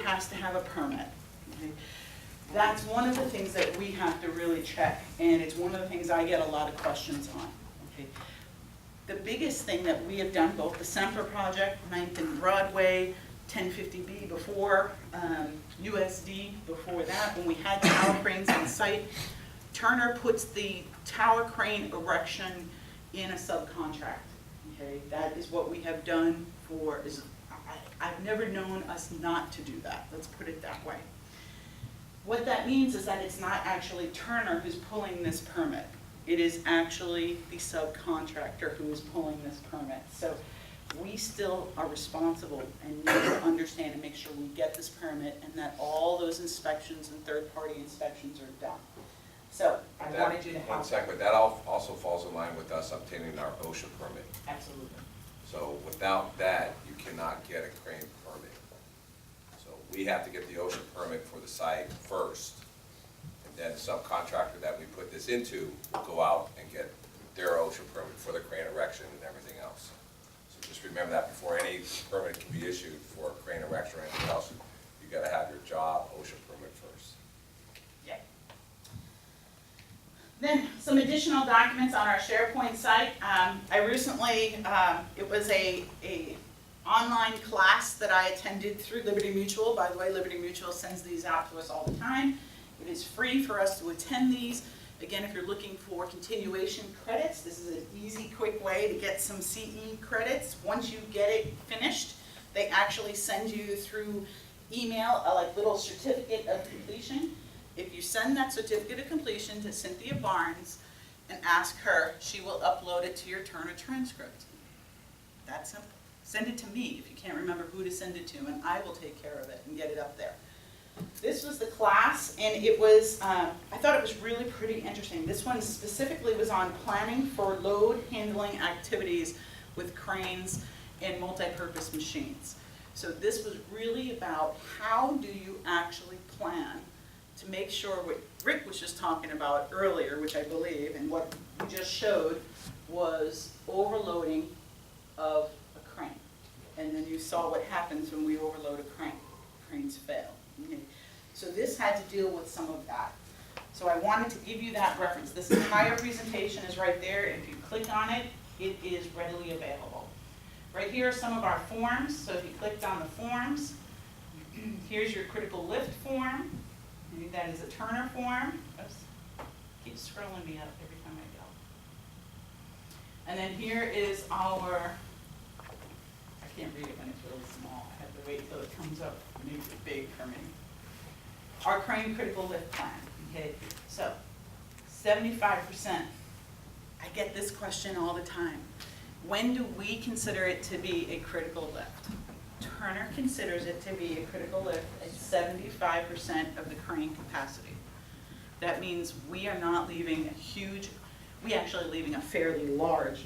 has to have a permit. Okay? That's one of the things that we have to really check, and it's one of the things I get a lot of questions on. Okay? The biggest thing that we have done, both the Semper project, 9th and Broadway, 1050B before, USD before that, when we had tower cranes on site, Turner puts the tower crane erection in a subcontract. Okay, that is what we have done for, I've never known us not to do that, let's put it that way. What that means is that it's not actually Turner who's pulling this permit. It is actually the subcontractor who is pulling this permit. So we still are responsible and need to understand and make sure we get this permit and that all those inspections and third-party inspections are done. So I wanted you to help. One second, but that also falls in line with us obtaining our OSHA permit. Absolutely. So without that, you cannot get a crane permit. So we have to get the OSHA permit for the site first. And then the subcontractor that we put this into will go out and get their OSHA permit for the crane erection and everything else. So just remember that before any permit can be issued for a crane erection or anything else, you gotta have your job OSHA permit first. Yeah. Then some additional documents on our SharePoint site. I recently, it was a online class that I attended through Liberty Mutual. By the way, Liberty Mutual sends these out to us all the time. It is free for us to attend these. Again, if you're looking for continuation credits, this is an easy, quick way to get some CE credits. Once you get it finished, they actually send you through email a little certificate of completion. If you send that certificate of completion to Cynthia Barnes and ask her, she will upload it to your Turner transcript. That's simple. Send it to me if you can't remember who to send it to, and I will take care of it and get it up there. This was the class, and it was, I thought it was really pretty interesting. This one specifically was on planning for load handling activities with cranes and multi-purpose machines. So this was really about how do you actually plan to make sure what Rick was just talking about earlier, which I believe, and what we just showed, was overloading of a crane. And then you saw what happens when we overload a crane. Cranes fail. Okay. So this had to deal with some of that. So I wanted to give you that reference. This entire presentation is right there. If you click on it, it is readily available. Right here are some of our forms. So if you clicked on the forms, here's your critical lift form. That is a Turner form. Oops. Keeps scrolling me up every time I go. And then here is our, I can't read it when it's really small. I have to wait till it comes up and makes it big for me. Our crane critical lift plan. Okay, so 75%. I get this question all the time. When do we consider it to be a critical lift? Turner considers it to be a critical lift at 75% of the crane capacity. That means we are not leaving a huge, we actually leaving a fairly large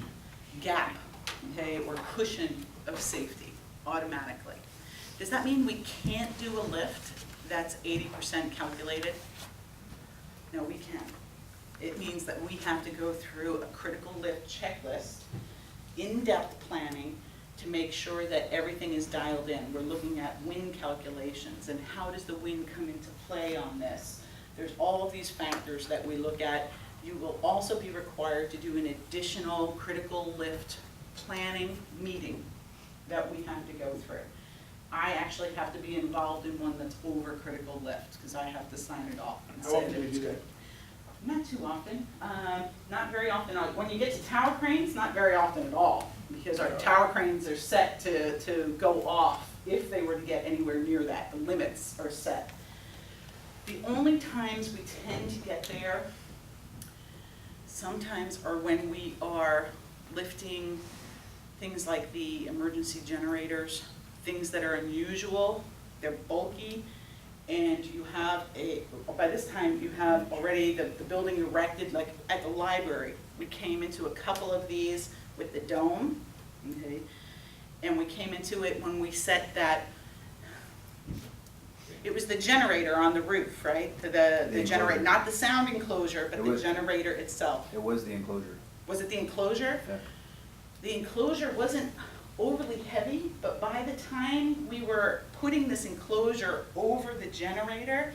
gap, okay, or cushion of safety automatically. Does that mean we can't do a lift that's 80% calculated? No, we can. It means that we have to go through a critical lift checklist, in-depth planning, to make sure that everything is dialed in. We're looking at wind calculations and how does the wind come into play on this. There's all of these factors that we look at. You will also be required to do an additional critical lift planning meeting that we have to go through. I actually have to be involved in one that's over critical lift because I have to sign it off and say that it's good. Not too often, not very often. When you get to tower cranes, not very often at all, because our tower cranes are set to go off if they were to get anywhere near that. The limits are set. The only times we tend to get there sometimes are when we are lifting things like the emergency generators, things that are unusual, they're bulky, and you have by this time you have already the building erected. Like at the library, we came into a couple of these with the dome, okay, and we came into it when we set that, it was the generator on the roof, right? The generator, not the sound enclosure, but the generator itself. It was the enclosure. Was it the enclosure? Yeah. The enclosure wasn't overly heavy, but by the time we were putting this enclosure over the generator,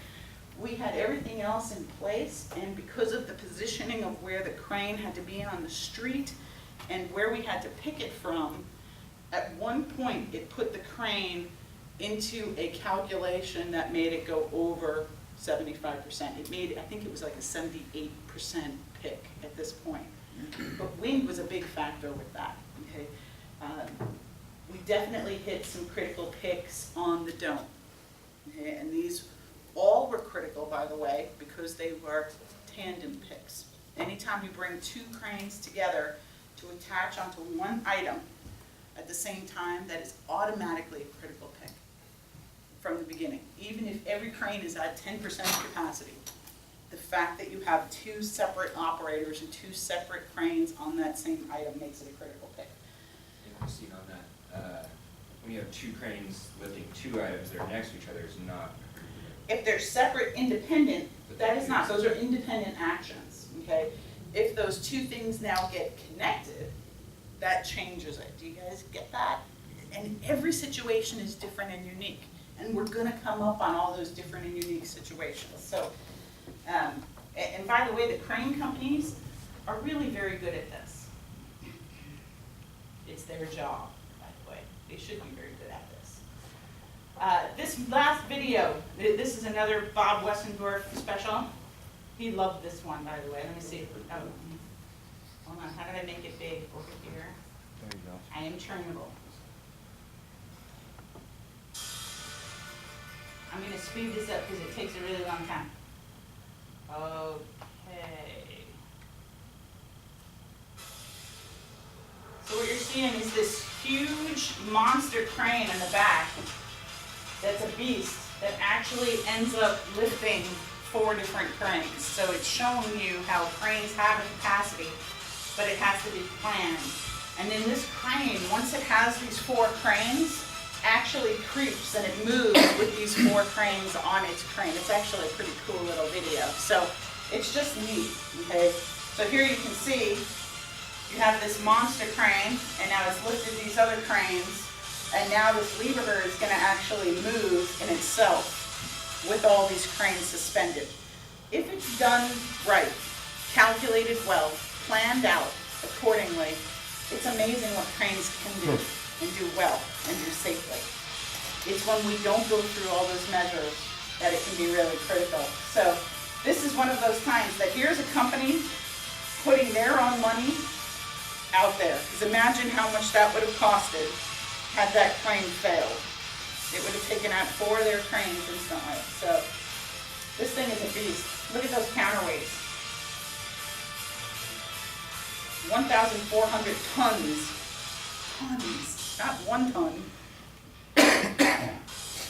we had everything else in place, and because of the positioning of where the crane had to be on the street and where we had to pick it from, at one point, it put the crane into a calculation that made it go over 75%. It made, I think it was like a 78% pick at this point. But wind was a big factor with that, okay? We definitely hit some critical picks on the dome, okay? And these all were critical, by the way, because they were tandem picks. Anytime you bring two cranes together to attach onto one item at the same time, that is automatically a critical pick from the beginning. Even if every crane is at 10% capacity, the fact that you have two separate operators and two separate cranes on that same item makes it a critical pick. And Christine, on that, when you have two cranes lifting two items that are next to each other is not. If they're separate, independent, that is not, those are independent actions, okay? If those two things now get connected, that changes it. Do you guys get that? And every situation is different and unique, and we're gonna come up on all those different and unique situations. So, and by the way, the crane companies are really very good at this. It's their job, by the way. They should be very good at this. This last video, this is another Bob Westendorf special. He loved this one, by the way. Let me see. Oh, hold on, how did I make it big over here? There you go. I am trainable. I'm gonna speed this up because it takes a really long time. Okay. So what you're seeing is this huge monster crane in the back that's a beast that actually ends up lifting 4 different cranes. So it's showing you how cranes have a capacity, but it has to be planned. And then this crane, once it has these 4 cranes, actually creeps and it moves with these 4 cranes on its crane. It's actually a pretty cool little video. So it's just neat, okay? So here you can see you have this monster crane, and now it's lifted these other cranes, and now this lever is gonna actually move in itself with all these cranes suspended. If it's done right, calculated well, planned out accordingly, it's amazing what cranes can do and do well and do safely. It's when we don't go through all those measures that it can be really critical. So this is one of those times that here's a company putting their own money out there. Because imagine how much that would have costed had that crane failed. It would have taken out 4 of their cranes instantly. So this thing is a beast. Look at those counterweights. 1,400 tons. Tons, not 1 ton.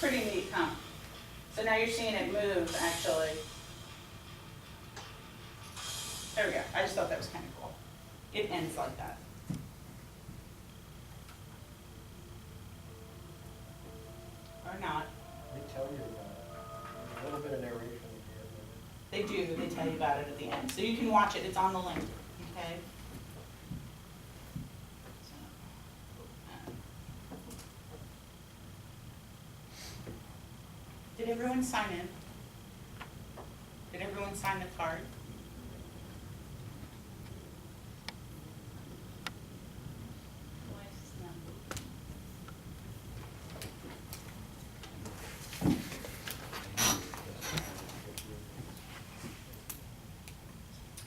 Pretty neat, huh? So now you're seeing it move, actually. There we go. I just thought that was kind of cool. It ends like that. Or not. They tell you a little bit of narration at They do. They tell you about it at the end. So you can watch it. It's on the link. Okay? Did everyone sign in? Did everyone sign the card?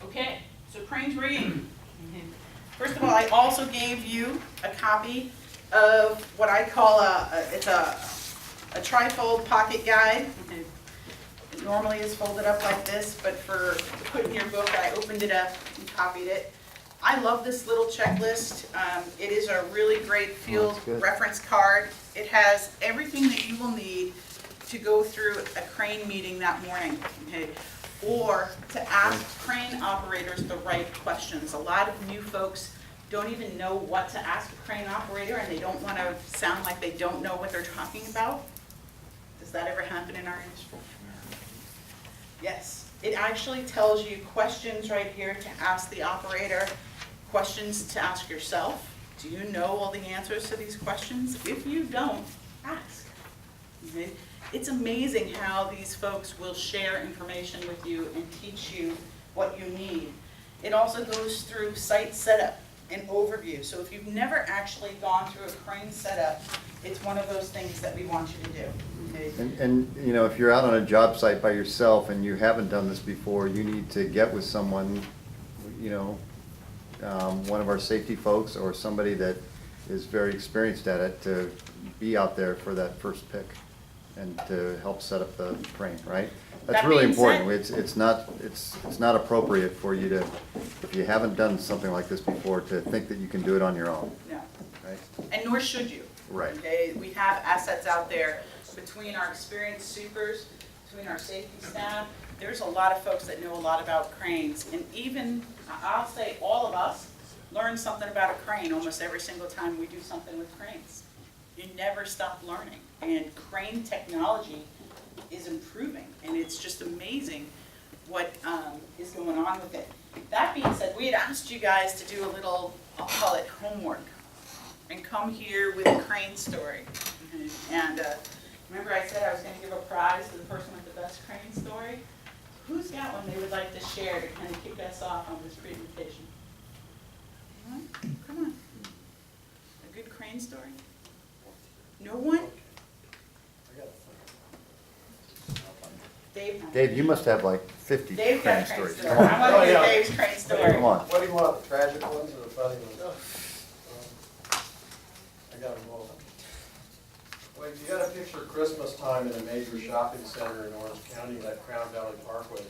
Okay, so Crane's reading. First of all, I also gave you a copy of what I call it's a trifold pocket guide. It normally is folded up like this, but for to put in your book, I opened it up and copied it. I love this little checklist. It is a really great field reference card. It has everything that you will need to go through a crane meeting that morning, okay? Or to ask crane operators the right questions. A lot of new folks don't even know what to ask a crane operator, and they don't want to sound like they don't know what they're talking about. Does that ever happen in our industry? Yes. It actually tells you questions right here to ask the operator, questions to ask yourself. Do you know all the answers to these questions? If you don't, ask. Okay? It's amazing how these folks will share information with you and teach you what you need. It also goes through site setup and overview. So if you've never actually gone through a crane setup, it's one of those things that we want you to do. Okay? And, you know, if you're out on a job site by yourself and you haven't done this before, you need to get with someone, you know, one of our safety folks or somebody that is very experienced at it to be out there for that first pick and to help set up the crane, right? That's That really being said- important. It's not appropriate for you to, if you haven't done something like this before, to think that you can do it on your own, No. right? And nor should you. Right. Okay, we have assets out there between our experienced supers, between our safety staff. There's a lot of folks that know a lot about cranes, and even, I'll say, all of us learn something about a crane almost every single time we do something with cranes. You never stop learning, and crane technology is improving, and it's just amazing what is going on with it. That being said, we had asked you guys to do a little, I'll call it homework, and come here with a crane story. And remember I said I was gonna give a prize to the person with the best crane story? Who's got one they would like to share to kind of kick us off on this presentation? Anyone? Come on. A good crane story? No one? I got Dave? Dave, you must have like 50 Dave crane got crane stories. story. Come on. I want to hear Oh, yeah. Dave's crane story. Come on. What do you want, the tragic ones or the funny ones? I got them both. Well, you gotta picture Christmas time in a major shopping center in Orange County, like Crown Valley Parkway.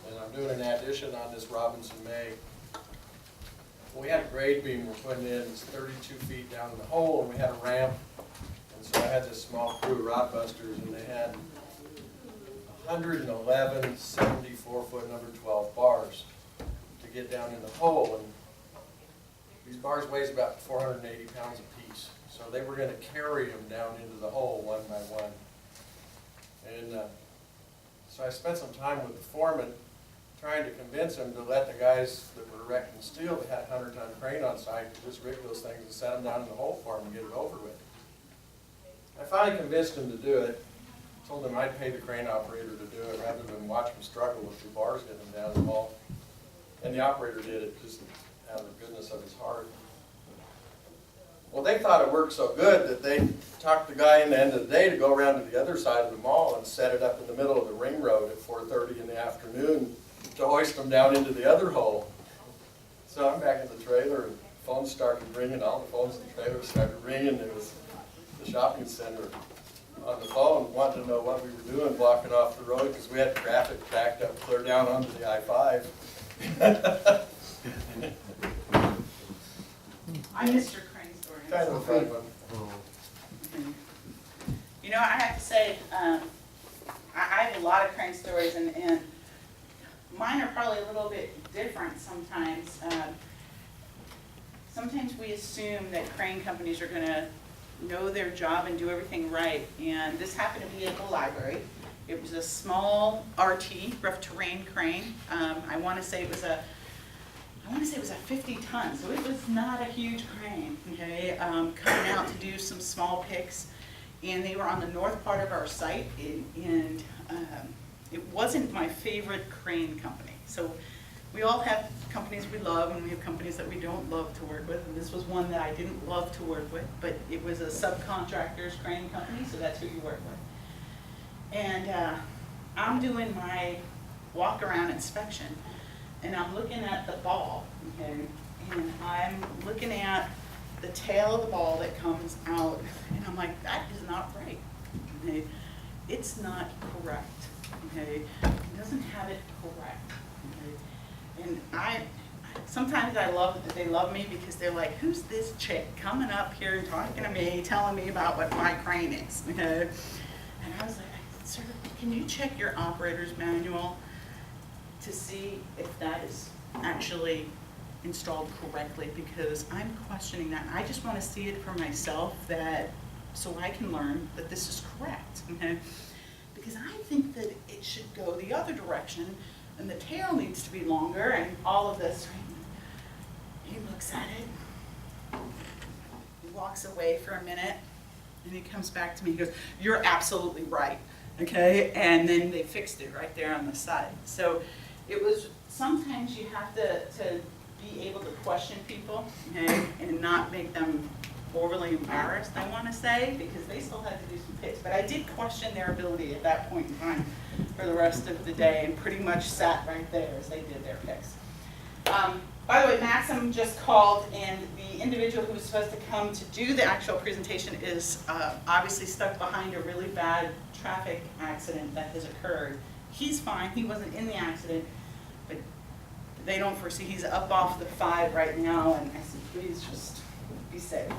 And I'm doing an addition on this Robinson May. We had a grade beam we're putting in, it's 32 feet down in the hole, and we had a ramp. And so I had this small crew of rod busters, and they had 111 74-foot number 12 bars to get down in the hole. And these bars weighs about 480 pounds apiece. So they were gonna carry them down into the hole one by one. And so I spent some time with the foreman trying to convince him to let the guys that were erecting steel, that had a 100-ton crane on site, to just rig those things and set them down in the hole for him and get it over with. I finally convinced him to do it. Told him I'd pay the crane operator to do it rather than watch him struggle with the bars getting them down the hole. And the operator did it just out of the goodness of his heart. Well, they thought it worked so good that they talked the guy in the end of the day to go around to the other side of the mall and set it up in the middle of the ring road at 4:30 in the afternoon to hoist them down into the other hole. So I'm back in the trailer and phones started ringing, all the phones in the trailer started ringing. It was the shopping center on the phone wanting to know what we were doing blocking off the road because we had traffic backed up clear down onto the I-5. I missed your crane story. Kind of a fun one. You know, I have to say, I have a lot of crane stories, and mine are probably a little bit different sometimes. Sometimes we assume that crane companies are gonna know their job and do everything right, and this happened to be at the library. It was a small RT, rough terrain crane. I wanna say it was a 50 ton, so it was not a huge crane, okay? Coming out to do some small picks, and they were on the north part of our site, and it wasn't my favorite crane company. So we all have companies we love, and we have companies that we don't love to work with, and this was one that I didn't love to work with, but it was a subcontractor's crane company, so that's who you work with. And I'm doing my walk-around inspection, and I'm looking at the ball, okay, and I'm looking at the tail of the ball that comes out, and I'm like, that is not right, okay? It's not correct, okay? It doesn't have it correct, okay? And sometimes I love that they love me because they're like, who's this chick coming up here and talking to me, telling me about what my crane is, okay? And I was like, sir, can you check your operator's manual to see if that is actually installed correctly, because I'm questioning that. I just want to see it for myself, that so I can learn that this is correct, okay? Because I think that it should go the other direction, and the tail needs to be longer, and all of this. He looks at it, he walks away for a minute, And he comes back to me, he goes, "You're absolutely right," okay? And then they fixed it right there on the side. So it was, sometimes you have to be able to question people, okay, and not make them overly embarrassed, I want to say, because they still had to do some picks. But I did question their ability at that point in time for the rest of the day, and pretty much sat right there as they did their picks. By the way, Maxim just called, and the individual who was supposed to come to do the actual presentation is obviously stuck behind a really bad traffic accident that has occurred. He's fine, he wasn't in the accident, but they don't foresee, he's up off the 5 right now, and I said, please just be safe.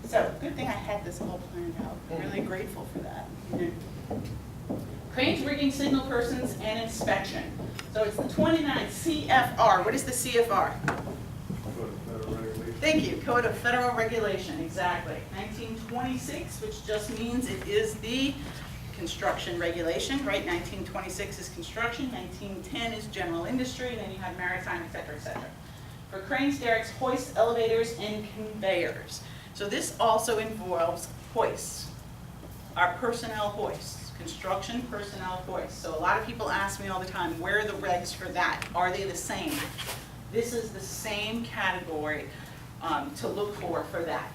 So, good thing I had this all planned out. I'm really grateful for that. Cranes, rigging, signal persons, and inspection. So it's the 29 CFR. What is the CFR? Thank you, Code of Federal Regulation, exactly. 1926, which just means it is the construction regulation, right? 1926 is construction, 1910 is general industry, and then you have maritime, et cetera, et cetera. For cranes, derricks, hoists, elevators, and conveyors. So this also involves hoists, our personnel hoists, construction personnel hoists. So a lot of people ask me all the time, where are the regs for that? Are they the same? This is the same category to look for that.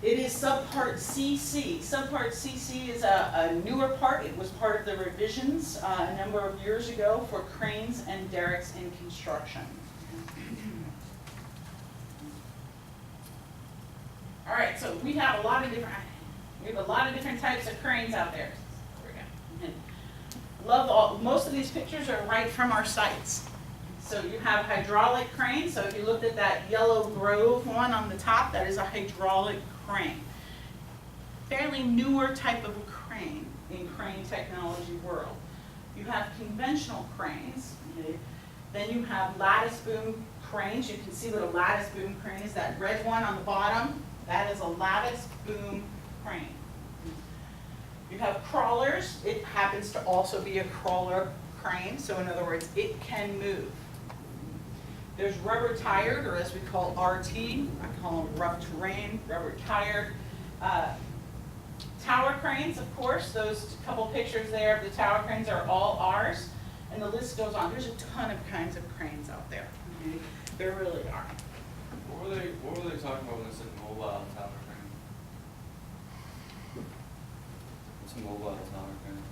It is subpart CC. Subpart CC is a newer part. It was part of the revisions a number of years ago for cranes and derricks in construction. All right, so we have a lot of different types of cranes out there. There we go. Most of these pictures are right from our sites. So you have hydraulic cranes. So if you looked at that Yellow Grove one on the top, that is a hydraulic crane. Fairly newer type of a crane in crane technology world. You have conventional cranes. Okay? Then you have lattice boom cranes. You can see what a lattice boom crane is. That red one on the bottom, that is a lattice boom crane. You have crawlers. It happens to also be a crawler crane. So in other words, it can move. There's rubber tired, or as we call RT, I call them rough terrain, rubber tired. Tower cranes, of course, those couple pictures there of the tower cranes are all ours. And the list goes on. There's a ton of kinds of cranes out there. Okay? There really are. What were they talking about when they said mobile tower crane? What's a mobile tower crane?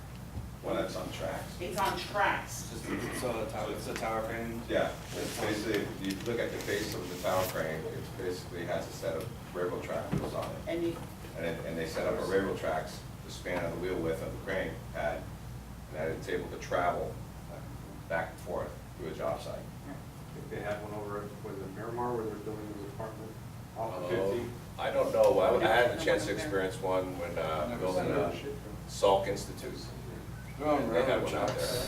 Well, that's on tracks. It's on tracks. It's a tower crane? Yeah, it's basically, you look at the face of the tower crane, it basically has a set of railroad track wheels on it. And they set up a railroad tracks, the span of the wheel width of the crane pad, and that it's able to travel back and forth to a job site. I think they had one over at, was it Miramar, where they're building an apartment off of 50? I don't know, I had a chance to experience one when building Salk Institute. They had one out there.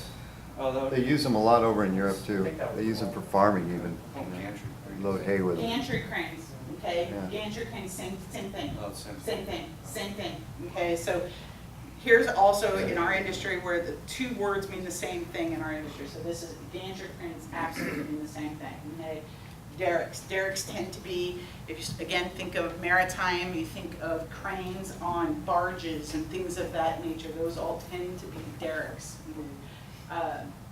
Oh, that They would. use them a lot over in Europe too. They use them for farming even, Oh, gantry crane. load hay with them. Gantry cranes, okay? Yeah. Gantry cranes, same thing. Oh, same thing. Same thing, okay? So here's also in our industry where the two words mean the same thing in our industry. So this is, gantry cranes absolutely mean the same thing, okay? Derricks. Derricks tend to be, if you again think of maritime, you think of cranes on barges and things of that nature. Those all tend to be derricks.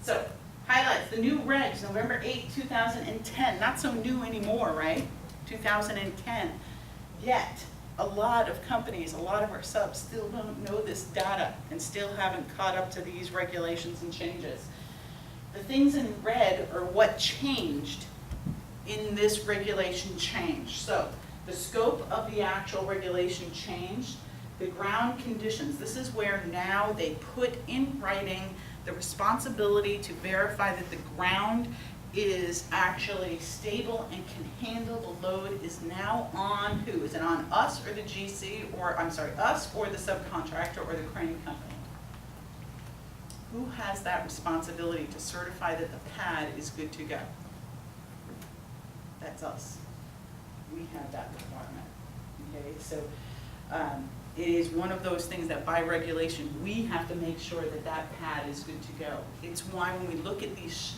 So, highlights, the new regs, November 8, 2010. Not so new anymore, right? 2010. Yet, a lot of companies, a lot of our subs still don't know this data and still haven't caught up to these regulations and changes. The things in red are what changed in this regulation change. So the scope of the actual regulation changed. The ground conditions, this is where now they put in writing the responsibility to verify that the ground is actually stable and can handle the load is now on who? Is it on us or the GC, or I'm sorry, us or the subcontractor or the crane company? Who has that responsibility to certify that the pad is good to go? That's us. We have that requirement, okay? So it is one of those things that by regulation, we have to make sure that that pad is good to go. It's why when we look at these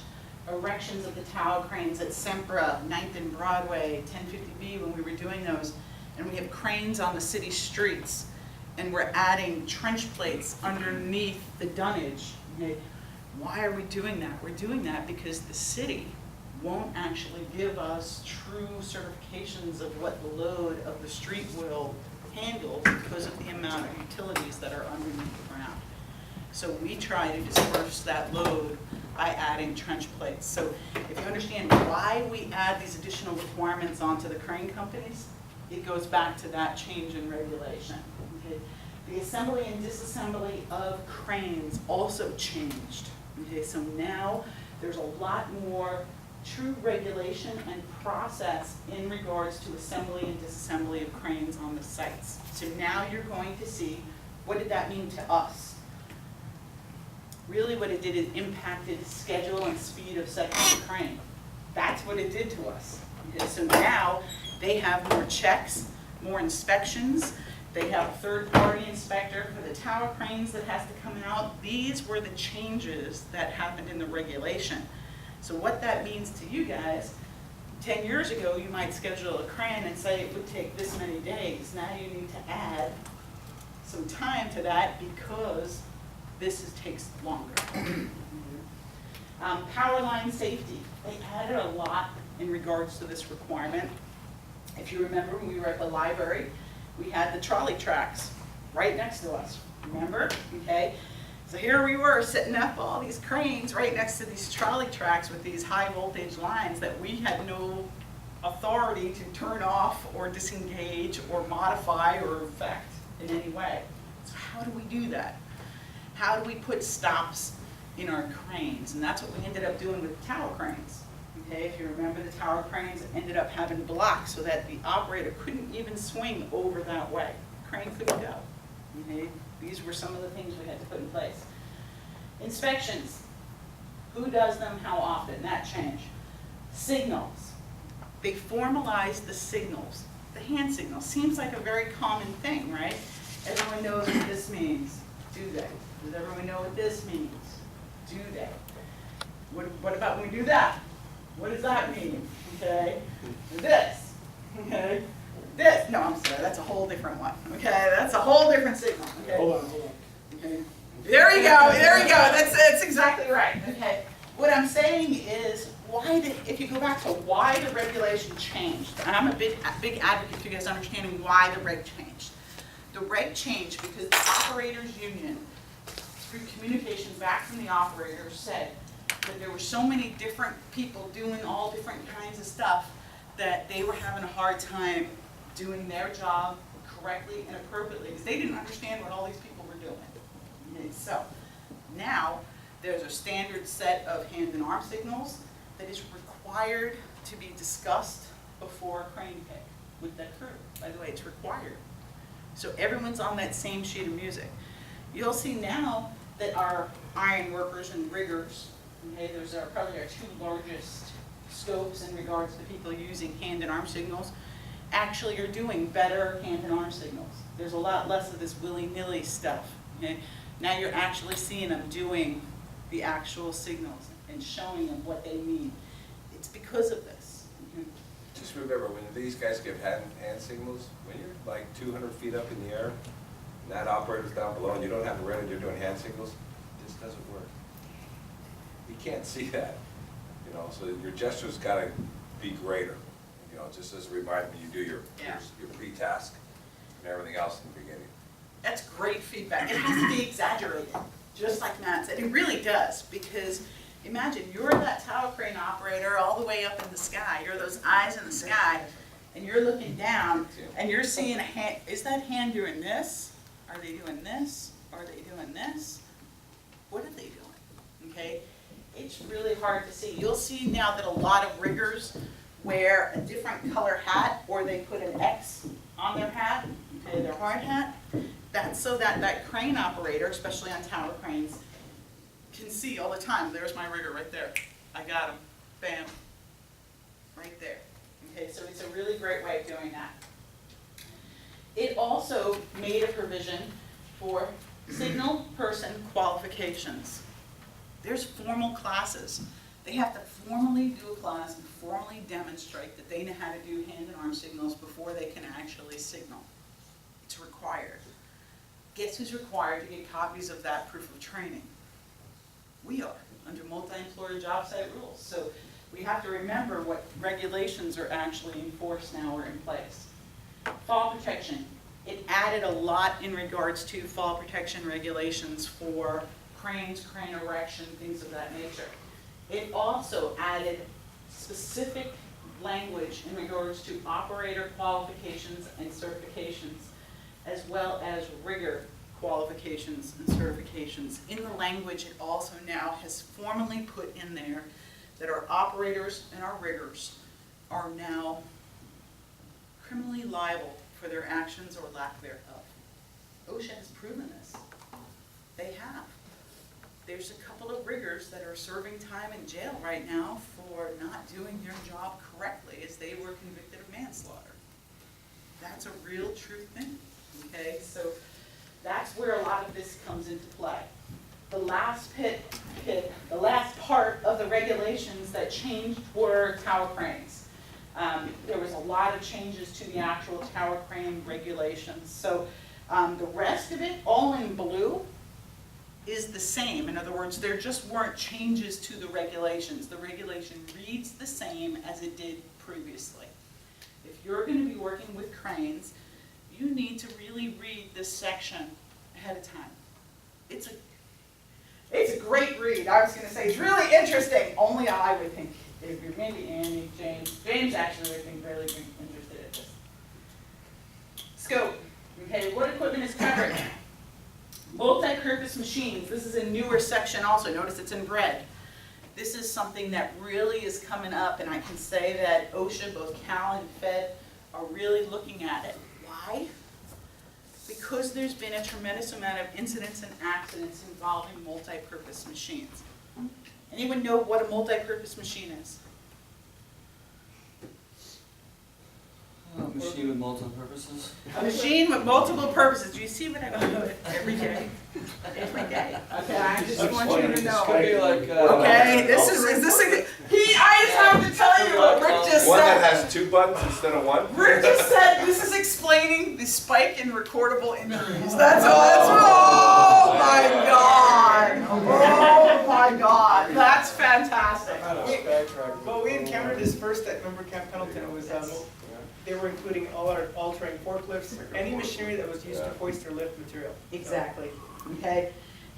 erections of the tower cranes at Sempra, 9th and Broadway, 1050B, when we were doing those, and we have cranes on the city streets, and we're adding trench plates underneath the dunnage, okay? Why are we doing that? We're doing that because the city won't actually give us true certifications of what the load of the street will handle because of the amount of utilities that are underneath the ground. So we try to disperse that load by adding trench plates. So if you understand why we add these additional requirements onto the crane companies, it goes back to that change in regulation. Okay? The assembly and disassembly of cranes also changed. Okay, so now there's a lot more true regulation and process in regards to assembly and disassembly of cranes on the sites. So now you're going to see, what did that mean to us? Really what it did is impacted schedule and speed of setting the crane. That's what it did to us. Okay, so now they have more checks, more inspections. They have a third-party inspector for the tower cranes that has to come out. These were the changes that happened in the regulation. So what that means to you guys, 10 years ago, you might schedule a crane and say it would take this many days. Now you need to add some time to that because takes longer. Power line safety, they added a lot in regards to this requirement. If you remember, when we were at the library, we had the trolley tracks right next to us, remember? Okay, so here we were setting up all these cranes right next to these trolley tracks with these high voltage lines that we had no authority to turn off or disengage or modify or affect in any way. So how do we do that? How do we put stops in our cranes? And that's what we ended up doing with tower cranes. Okay, if you remember, the tower cranes ended up having blocks so that the operator couldn't even swing over that way. Crane couldn't go. Okay, these were some of the things we had to put in place. Inspections. Who does them, how often? That changed. Signals. They formalized the signals. The hand signal seems like a very common thing, right? Everyone knows what this means. Do they? Does everyone know what this means? Do they? What about when we do that? What does that mean? Okay? This. Okay? This. No, I'm sorry. That's a whole different one. Okay? That's a whole different signal. Okay? Hold on. Okay. There you go. There you go. That's exactly right. Okay. What I'm saying is, if you go back to why the regulation changed, and I'm a big advocate for you guys understanding why the reg changed. The reg changed because the operators union, through communication back from the operators, said that there were so many different people doing all different kinds of stuff that they were having a hard time doing their job correctly and appropriately because they didn't understand what all these people were doing. Okay, so now there's a standard set of hand and arm signals that is required to be discussed before a crane pick with that crew. By the way, it's required. So everyone's on that same sheet of music. You'll see now that our iron workers and riggers, okay, those are probably our two largest scopes in regards to people using hand and arm signals, actually are doing better hand and arm signals. There's a lot less of this willy-nilly stuff. Okay? Now you're actually seeing them doing the actual signals and showing them what they mean. It's because of this. Okay? Just remember, when these guys give hand signals, when you're like 200 feet up in the air, and that operator's down below, and you don't have the radar, you're doing hand signals, this doesn't work. You can't see that, you know, so your gesture's gotta be greater. You know, just as a reminder, when you do your pre-task and everything else in the beginning. That's great feedback. It has to be exaggerated, just like Matt said. It really does, because imagine you're that tower crane operator all the way up in the sky. You're those eyes in the sky, and you're looking down, and you're seeing a hand. Is that hand doing this? Are they doing this? Are they doing this? What are they doing? Okay? It's really hard to see. You'll see now that a lot of riggers wear a different color hat, or they put an X on their hat, okay, their hard hat. That's so that that crane operator, especially on tower cranes, can see all the time. There's my rigger right there. I got him. Bam. Right there. Okay, so it's a really great way of doing that. It also made a provision for signal person qualifications. There's formal classes They have to formally do a class and formally demonstrate that they know how to do hand and arm signals before they can actually signal. It's required. Guess who's required to get copies of that proof of training? We are, under multi-employer job site rules. So we have to remember what regulations are actually enforced now or in place. Fall protection. It added a lot in regards to fall protection regulations for cranes, crane erection, things of that nature. It also added specific language in regards to operator qualifications and certifications, as well as rigger qualifications and certifications. In the language, it also now has formally put in there that our operators and our riggers are now criminally liable for their actions or lack thereof. OSHA has proven this. They have. There's a couple of riggers that are serving time in jail right now for not doing their job correctly as they were convicted of manslaughter. That's a real true thing, okay? So that's where a lot of this comes into play. The last the last part of the regulations that changed were tower cranes. There was a lot of changes to the actual tower crane regulations. So the rest of it, all in blue, is the same. In other words, there just weren't changes to the regulations. The regulation reads the same as it did previously. If you're going to be working with cranes, you need to really read this section ahead of time. It's a great read. I was going to say it's really interesting. Only I would think, if you're maybe Annie, James actually would think really be interested in this. Scope. Okay, what equipment is covered? Multi-purpose machines. This is a newer section also. Notice it's in red. This is something that really is coming up, and I can say that OSHA, both Cal and Fed, are really looking at it. Why? Because there's been a tremendous amount of incidents and accidents involving multi-purpose machines. Anyone know what a multi-purpose machine is? Machine with multiple purposes. A machine with multiple purposes. Do you see what I do every day? Every day. Okay, I just want you to Could know. be like, Okay, is this a, I just have to tell you what Rick just One that said. has 2 buttons instead of 1? Rick just said this is explaining the spike in recordable injuries. That's all. Oh my God. Oh my God. That's fantastic. Well, we encountered this first at, remember Camp Pendleton, was, they were including all-terrain forklifts, any machinery that was used to hoist or lift material. Exactly. Okay.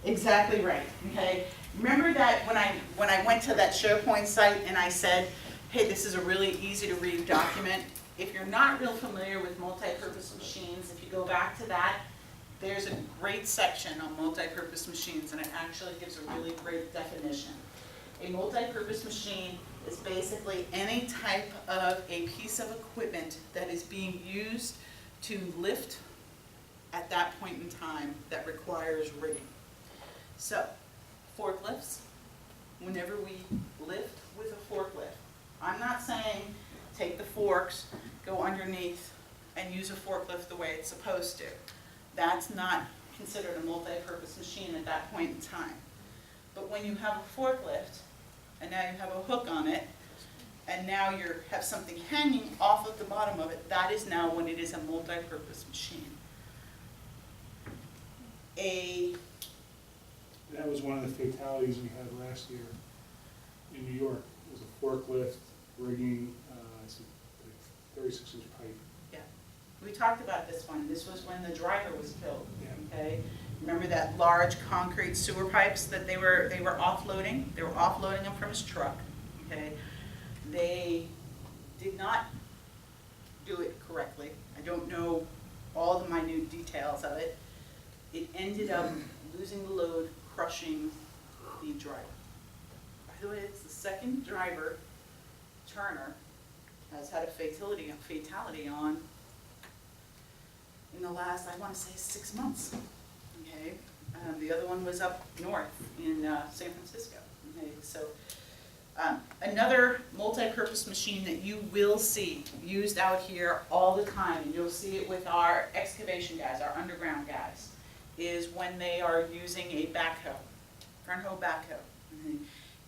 Exactly right. Okay. Remember that when I went to that SharePoint site and I said, hey, this is a really easy to read document. If you're not real familiar with multi-purpose machines, if you go back to that, there's a great section on multi-purpose machines, and it actually gives a really great definition. A multi-purpose machine is basically any type of a piece of equipment that is being used to lift at that point in time that requires rigging. So, forklifts, whenever we lift with a forklift, I'm not saying take the forks, go underneath, and use a forklift the way it's supposed to. That's not considered a multi-purpose machine at that point in time. But when you have a forklift, and now you have a hook on it, and now you have something hanging off of the bottom of it, that is now when it is a multi-purpose machine. That was one of the fatalities we had last year in New York. It was a forklift rigging, it's a 36-inch pipe. Yeah, we talked about this one. This was when the driver was killed. Yeah. Okay, remember that large concrete sewer pipes that they were offloading? They were offloading them from his truck. Okay, they did not do it correctly. I don't know all the minute details of it. It ended up losing the load, crushing the driver. By the way, it's the second driver, Turner, has had a fatality on in the last, I want to say, 6 months. Okay, the other one was up north in San Francisco. Okay, so another multi-purpose machine that you will see used out here all the time, and you'll see it with our excavation guys, our underground guys, is when they are using a backhoe, front hoe backhoe,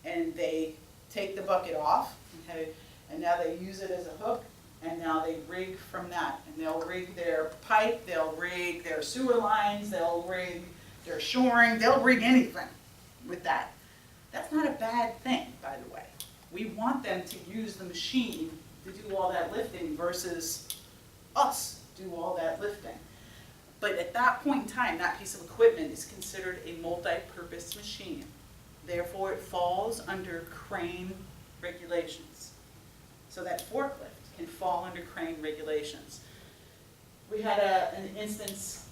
and they take the bucket off, okay, and now they use it as a hook, and now they rig from that. And they'll rig their pipe, they'll rig their sewer lines, they'll rig their shoring, they'll rig anything with that. That's not a bad thing, by the way. We want them to use the machine to do all that lifting versus us do all that lifting. But at that point in time, that piece of equipment is considered a multi-purpose machine. Therefore, it falls under crane regulations. So that forklift can fall under crane regulations. We had an instance